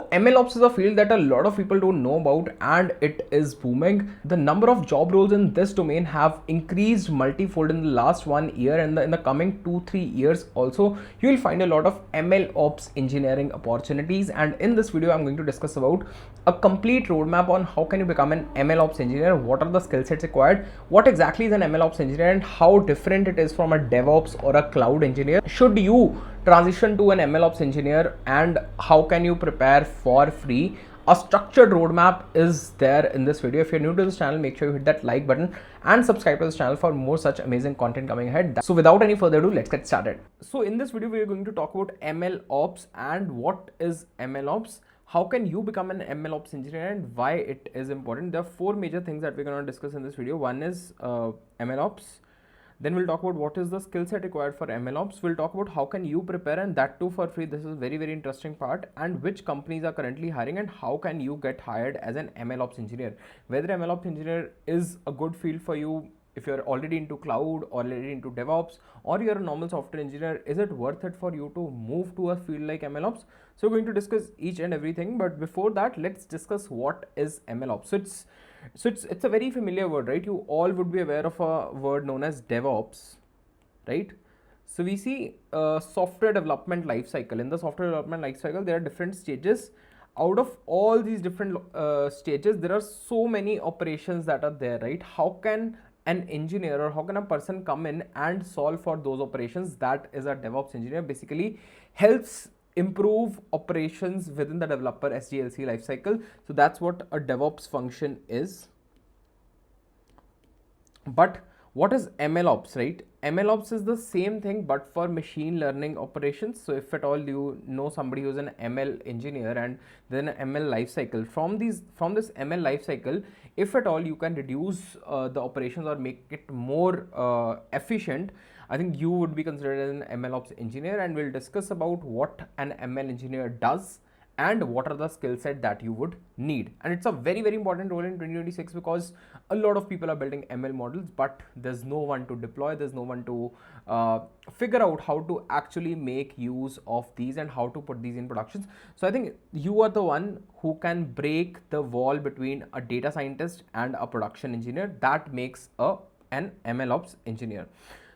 So MLOps is a field that a lot of people don't know about, and it is booming. The number of job roles in this domain have increased multifold in the last 1 year, and in the coming 2-3 years also you will find a lot of MLOps engineering opportunities. And in this video I'm going to discuss about a complete roadmap on how can you become an MLOps engineer, what are the skill sets required, what exactly is an MLOps engineer, and how different it is from a DevOps or a cloud engineer. Should you transition to an MLOps engineer, and how can you prepare for free? A structured roadmap is there in this video. If you're new to this channel, make sure you hit that like button and subscribe to this channel for more such amazing content coming ahead. So without any further ado, let's get started. So in this video, we are going to talk about MLOps and what is MLOps, how can you become an MLOps engineer, and why it is important. There are four major things that we're going to discuss in this video. One is MLOps. Then we'll talk about what is the skill set required for MLOps. We'll talk about how can you prepare, and that too for free. This is very, very interesting part. And which companies are currently hiring, and how can you get hired as an MLOps engineer. Whether MLOps engineer is a good field for you if you're already into cloud or already into DevOps, or you're a normal software engineer, is it worth it for you to move to a field like MLOps? So we're going to discuss each and everything. But before that, let's discuss what is MLOps. So it's a very familiar word, right? You all would be aware of a word known as DevOps, right? So we see software development lifecycle. In the software development lifecycle, there are different stages. Out of all these different stages, there are so many operations that are there, right? How can an engineer, or how can a person come in and solve for those operations? That is a DevOps engineer. Basically helps improve operations within the developer SDLC lifecycle. So that's what a DevOps function is. But what is MLOps, right? MLOps is the same thing but for machine learning operations. So if at all you know somebody who's an ML engineer, and then an ML lifecycle, from this ML lifecycle, if at all you can reduce the operations or make it more efficient, I think you would be considered as an MLOps engineer. And we'll discuss about what an ML engineer does and what are the skill set that you would need. And it's a very, very important role in 2026 because a lot of people are building ML models, but there's no one to deploy, there's no one to figure out how to actually make use of these and how to put these in productions. So I think you are the one who can break the wall between a data scientist and a production engineer. That makes an MLOps engineer.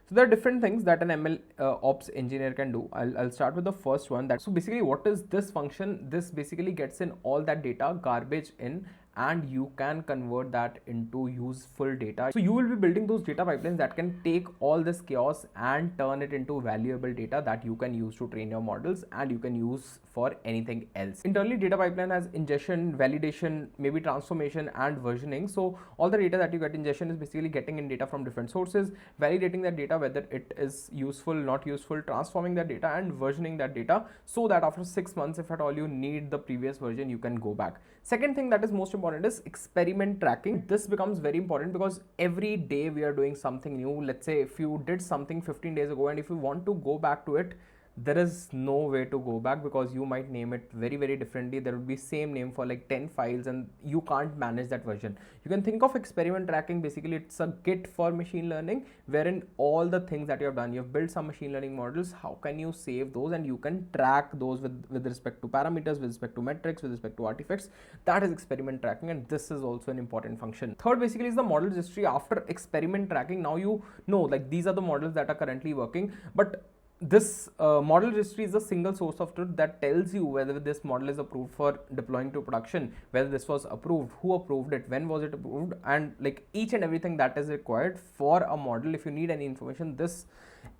So there are different things that an ML ops engineer can do. I'll start with the first one. So basically, what is this function? This basically gets in all that data, garbage in, and you can convert that into useful data. So you will be building those data pipelines that can take all this chaos and turn it into valuable data that you can use to train your models, and you can use for anything else. Internally, data pipeline has ingestion, validation, maybe transformation, and versioning. So all the data that you get ingestion is basically getting in data from different sources, validating that data, whether it is useful, not useful, transforming that data, and versioning that data, so that after 6 months, if at all you need the previous version, you can go back. Second thing that is most important is experiment tracking. This becomes very important because every day we are doing something new. Let's say if you did something 15 days ago, and if you want to go back to it, there is no way to go back because you might name it very, very differently. There would be same name for like 10 files, and you can't manage that version. You can think of experiment tracking. Basically, it's a Git for machine learning, wherein all the things that you have done, you have built some machine learning models. How can you save those, and you can track those with respect to parameters, with respect to metrics, with respect to artifacts. That is experiment tracking, and this is also an important function. Third basically is the model registry. After experiment tracking, now you know like these are the models that are currently working, but this model registry is a single source of truth that tells you whether this model is approved for deploying to production, whether this was approved, who approved it, when was it approved, and like each and everything that is required for a model. If you need any information, this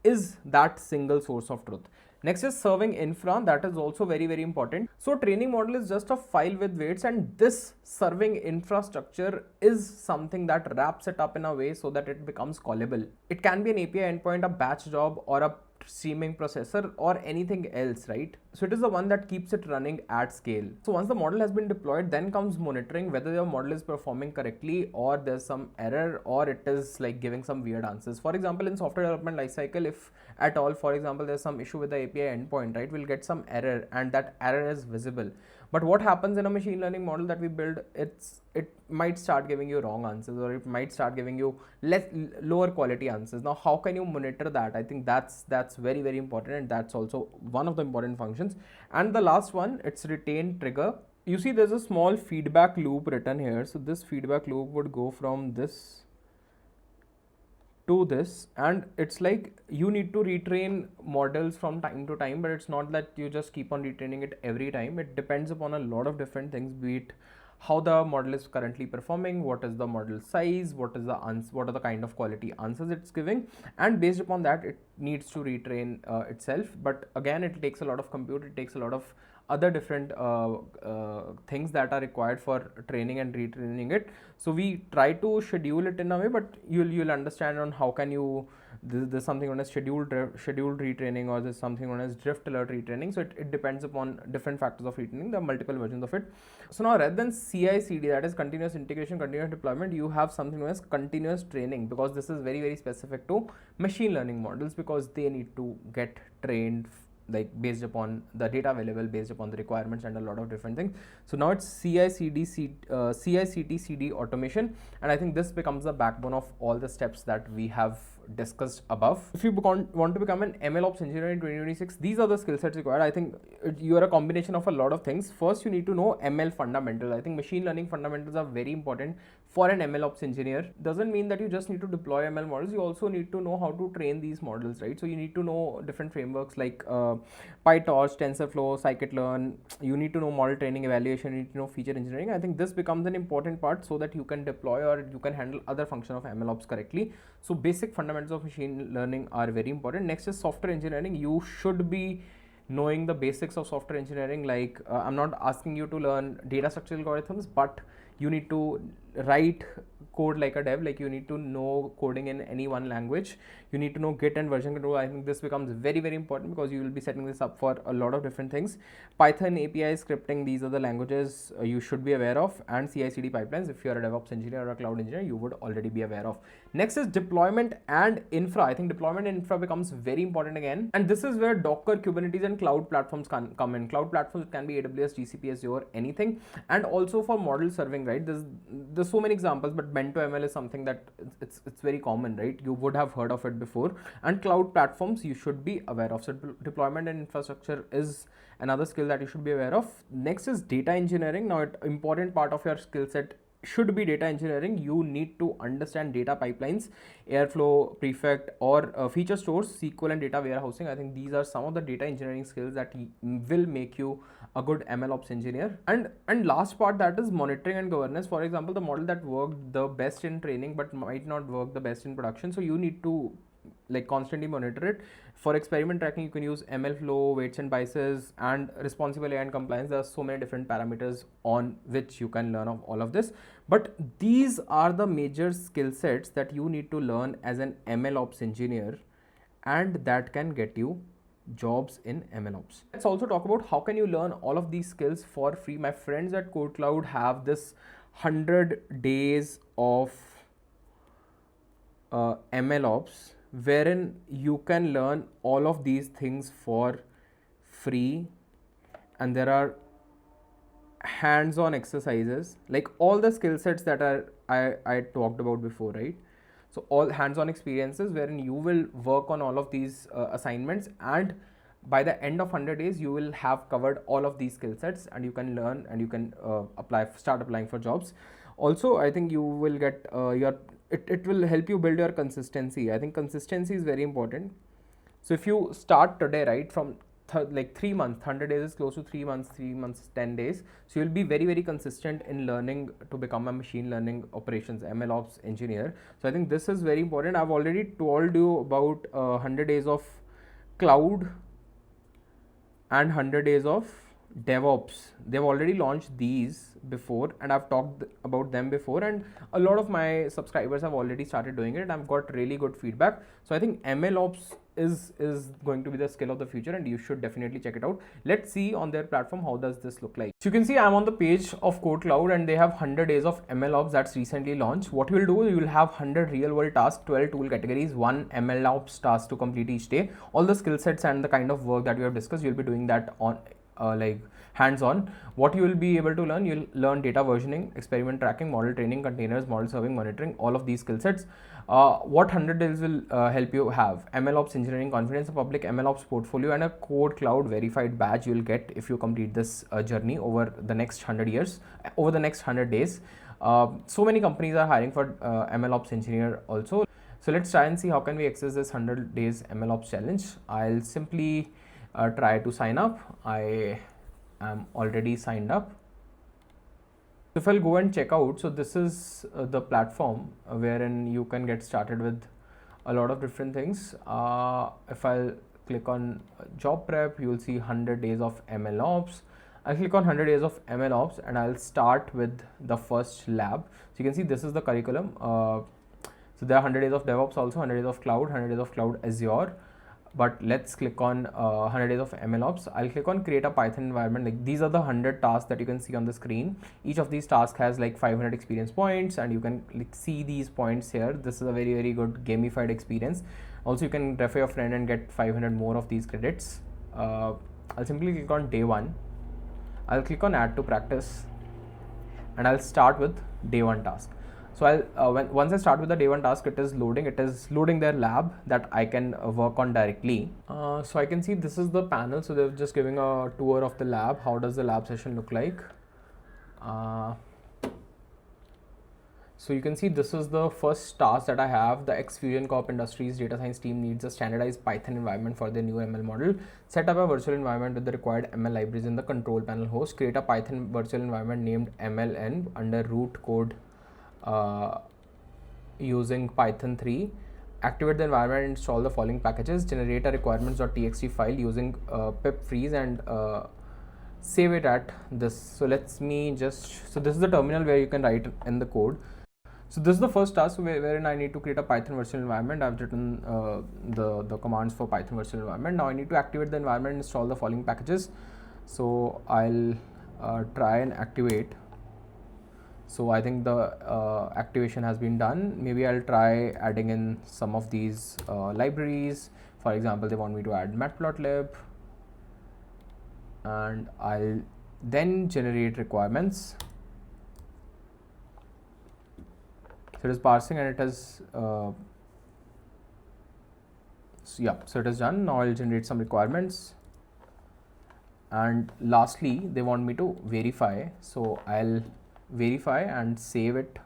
is that single source of truth. Next is serving infra. That is also very, very important. So training model is just a file with weights, and this serving infrastructure is something that wraps it up in a way so that it becomes callable. It can be an API endpoint, a batch job, or a streaming processor, or anything else, right? So it is the one that keeps it running at scale. So once the model has been deployed, then comes monitoring whether your model is performing correctly, or there's some error, or it is like giving some weird answers. For example, in software development lifecycle, if at all, for example, there's some issue with the API endpoint, right, we'll get some error, and that error is visible. But what happens in a machine learning model that we build, it might start giving you wrong answers, or it might start giving you lower quality answers. Now how can you monitor that? I think that's very, very important, and that's also one of the important functions. And the last one, it's retain trigger. You see there's a small feedback loop written here. So this feedback loop would go from this to this, and it's like you need to retrain models from time to time, but it's not that you just keep on retraining it every time. It depends upon a lot of different things, be it how the model is currently performing, what is the model size, what is the what are the kind of quality answers it's giving, and based upon that it needs to retrain itself. But again, it takes a lot of compute, it takes a lot of other different things that are required for training and retraining it. So we try to schedule it in a way, but you'll understand on how can you, there's something known as scheduled retraining, or there's something known as drift alert retraining. So it depends upon different factors of retraining. There are multiple versions of it. So now rather than CI/CD, that is continuous integration, continuous deployment, you have something known as continuous training, because this is very, very specific to machine learning models, because they need to get trained like based upon the data available, based upon the requirements, and a lot of different things. So now it's CI/CD automation, and I think this becomes the backbone of all the steps that we have discussed above. If you want to become an MLOps engineer in 2026, these are the skill sets required. I think you are a combination of a lot of things. First, you need to know ML fundamentals. I think machine learning fundamentals are very important for an MLOps engineer. Doesn't mean that you just need to deploy ML models, you also need to know how to train these models, right? So you need to know different frameworks like PyTorch, TensorFlow, scikit-learn. You need to know model training, evaluation, you need to know feature engineering. I think this becomes an important part so that you can deploy or you can handle other functions of MLOps correctly. So basic fundamentals of machine learning are very important. Next is software engineering. You should be knowing the basics of software engineering. Like I'm not asking you to learn data structural algorithms, but you need to write code like a dev. Like you need to know coding in any one language. You need to know Git and version control. I think this becomes very, very important because you will be setting this up for a lot of different things. Python, API scripting, these are the languages you should be aware of, and CI/CD pipelines. If you are a DevOps engineer or a cloud engineer, you would already be aware of. Next is deployment and infra. I think deployment and infra becomes very important again, and this is where Docker, Kubernetes, and cloud platforms can come in. Cloud platforms can be AWS, GCP, Azure, anything, and also for model serving, right? There's so many examples, but Bento-ML is something that it's very common, right? You would have heard of it before. And cloud platforms you should be aware of. So deployment and infrastructure is another skill that you should be aware of. Next is data engineering. Now, an important part of your skill set should be data engineering. You need to understand data pipelines, Airflow, Prefect, or feature stores, SQL, and data warehousing. I think these are some of the data engineering skills that will make you a good MLOps engineer. And last part, that is monitoring and governance. For example, the model that worked the best in training but might not work the best in production. So you need to like constantly monitor it. For experiment tracking, you can use MLflow, weights and biases, and responsible AI and compliance. There are so many different parameters on which you can learn of all of this. But these are the major skill sets that you need to learn as an MLOps engineer, and that can get you jobs in MLOps. Let's also talk about how can you learn all of these skills for free. My friends at CodeCloud have this 100 days of MLOps, wherein you can learn all of these things for free, and there are hands-on exercises, like all the skill sets that I talked about before, right? So all hands-on experiences wherein you will work on all of these assignments, and by the end of 100 days you will have covered all of these skill sets, and you can learn and you can start applying for jobs. Also, I think you will get it will help you build your consistency. I think consistency is very important. So if you start today, right, from like 3 months, 100 days is close to 3 months, 10 days. So you'll be very, very consistent in learning to become a machine learning operations MLOps engineer. So I think this is very important. I've already told you about 100 days of cloud and 100 days of DevOps. They've already launched these before, and I've talked about them before, and a lot of my subscribers have already started doing it, and I've got really good feedback. So I think MLOps is going to be the skill of the future, and you should definitely check it out. Let's see on their platform how does this look like. So you can see I'm on the page of CodeCloud, and they have 100 days of MLOps that's recently launched. What you will do, you will have 100 real world tasks, 12 tool categories, 1 MLOps task to complete each day. All the skill sets and the kind of work that we have discussed, you'll be doing that on hands-on. What you will be able to learn, you'll learn data versioning, experiment tracking, model training, containers, model serving, monitoring, all of these skill sets. What 100 days will help you have? MLOps engineering confidence in public, MLOps portfolio, and a code cloud verified badge you will get if you complete this journey over the next 100 years, over the next 100 days. So many companies are hiring for MLOps engineer also. So let's try and see how can we access this 100 days MLOps challenge. I'll simply try to sign up. I am already signed up. If I'll go and check out, so this is the platform wherein you can get started with a lot of different things. If I'll click on job prep, you will see 100 days of MLOps. I'll click on 100 days of MLOps and I'll start with the first lab. So you can see this is the curriculum. So there are 100 days of DevOps also, 100 days of cloud, 100 days of cloud Azure. But let's click on 100 days of MLOps. I'll click on create a Python environment. Like these are the 100 tasks that you can see on the screen. Each of these tasks has like 500 experience points, and you can like see these points here. This is a very, very good gamified experience. Also, you can refer your friend and get 500 more of these credits. I'll simply click on day 1. I'll click on add to practice and I'll start with day 1 task. So once I start with the day 1 task, it is loading their lab that I can work on directly. So I can see this is the panel. So they're just giving a tour of the lab. How does the lab session look like? So you can see this is the first task that I have. The X-Fusion Corp Industries data science team needs a standardized Python environment for their new ML model. Set up a virtual environment with the required ML libraries in the control panel host. Create a Python virtual environment named MLN under root code using Python 3. Activate the environment and install the following packages. Generate a requirements.txt file using pip freeze and save it at this. So this is the terminal where you can write in the code. So this is the first task wherein I need to create a Python virtual environment. I've written the commands for Python virtual environment. Now I need to activate the environment and install the following packages. So I'll try and activate. So I think the activation has been done. Maybe I'll try adding in some of these libraries. For example, they want me to add matplotlib, and I'll then generate requirements. So it is parsing and it has so it is done. Now I'll generate some requirements, and lastly they want me to verify. So I'll verify and save it.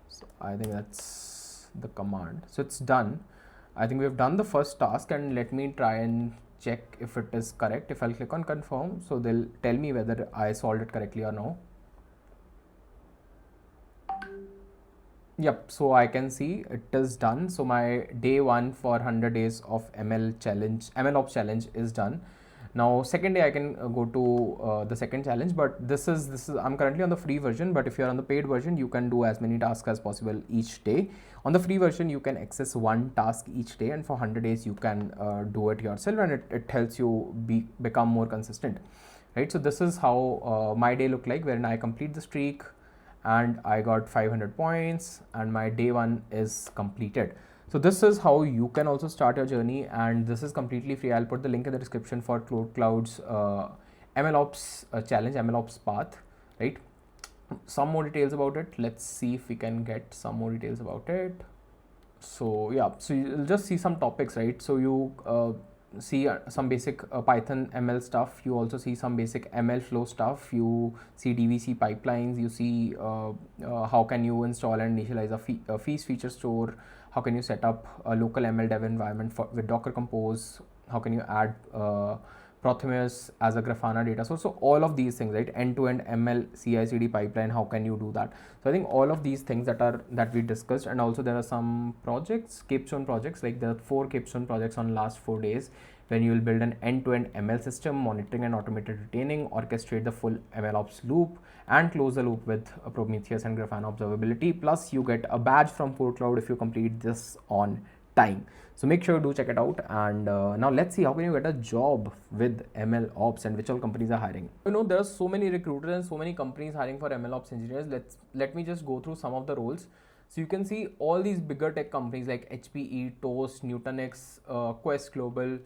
So I think that's the command. So it's done. I think we've done the first task, and let me try and check if it is correct. If I'll click on confirm, so they'll tell me whether I solved it correctly or no. Yep, so I can see it is done. So my day 1 for 100 days of MLOps challenge is done. Now second day I can go to the second challenge, but this is I'm currently on the free version, but if you're on the paid version, you can do as many tasks as possible each day. On the free version, you can access 1 task each day, and for 100 days you can do it yourself, and it helps you become more consistent, right? So this is how my day looked like, wherein I complete the streak and I got 500 points and my day 1 is completed. So this is how you can also start your journey, and this is completely free. I'll put the link in the description for Cloud's MLOps challenge, MLOps path, right? Some more details about it. Let's see if we can get some more details about it. So yeah, so you'll just see some topics, right? So you see some basic Python ML stuff. You also see some basic MLflow stuff. You see DVC pipelines. You see how can you install and initialize a feast feature store. How can you set up a local ML dev environment with Docker Compose? How can you add Prometheus as a Grafana data source? So all of these things, right? End-to-end ML CI/CD pipeline. How can you do that? So I think all of these things that we discussed, and also there are some projects, capstone projects, like there are 4 capstone projects on last 4 days, when you will build an end-to-end ML system, monitoring and automated retaining, orchestrate the full MLOps loop, and close the loop with Prometheus and Grafana observability. Plus, you get a badge from Cloud if you complete this on time. So make sure you do check it out. And now let's see how can you get a job with MLOps and which all companies are hiring. You know, there are so many recruiters and so many companies hiring for MLOps engineers. Let me just go through some of the roles. So you can see all these bigger tech companies like HPE, Toast, Nutanix, Quest Global,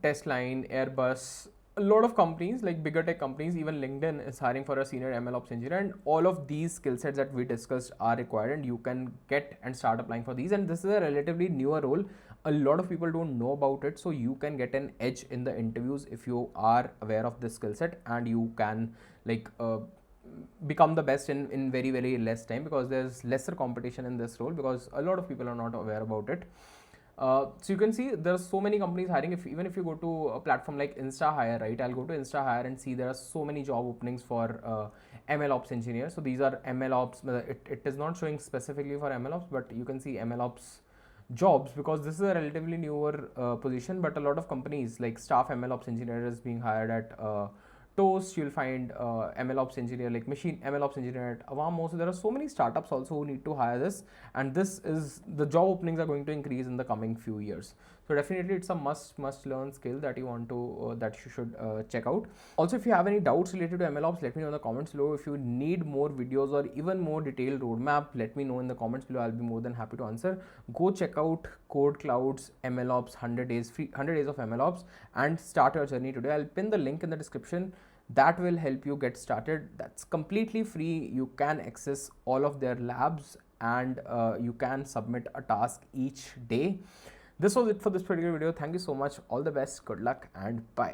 Testline, Airbus, a lot of companies, like bigger tech companies, even LinkedIn is hiring for a senior MLOps engineer, and all of these skill sets that we discussed are required, and you can get and start applying for these. And this is a relatively newer role. A lot of people don't know about it, so you can get an edge in the interviews if you are aware of this skill set, and you can like become the best in very very less time, because there's lesser competition in this role because a lot of people are not aware about it. So you can see there's so many companies hiring. If even if you go to a platform like Insta Hire, right? I'll go to Insta Hire and see there are so many job openings for MLOps engineers. So these are MLOps. It is not showing specifically for MLOps, but you can see MLOps jobs because this is a relatively newer position. But a lot of companies like staff MLOps engineer is being hired at Toast. You'll find MLOps engineer, like machine MLOps engineer at Avamo. So there are so many startups also who need to hire this, and this is the job openings are going to increase in the coming few years. So definitely it's a must learn skill that you want to that you should check out. Also, if you have any doubts related to MLOps, let me know in the comments below. If you need more videos or even more detailed roadmap, let me know in the comments below. I'll be more than happy to answer. Go check out Code Cloud's MLOps 100 days free 100 days of MLOps and start your journey today. I'll pin the link in the description. That will help you get started. That's completely free. You can access all of their labs, and you can submit a task each day. This was it for this particular video. Thank you so much. All the best. Good luck and bye.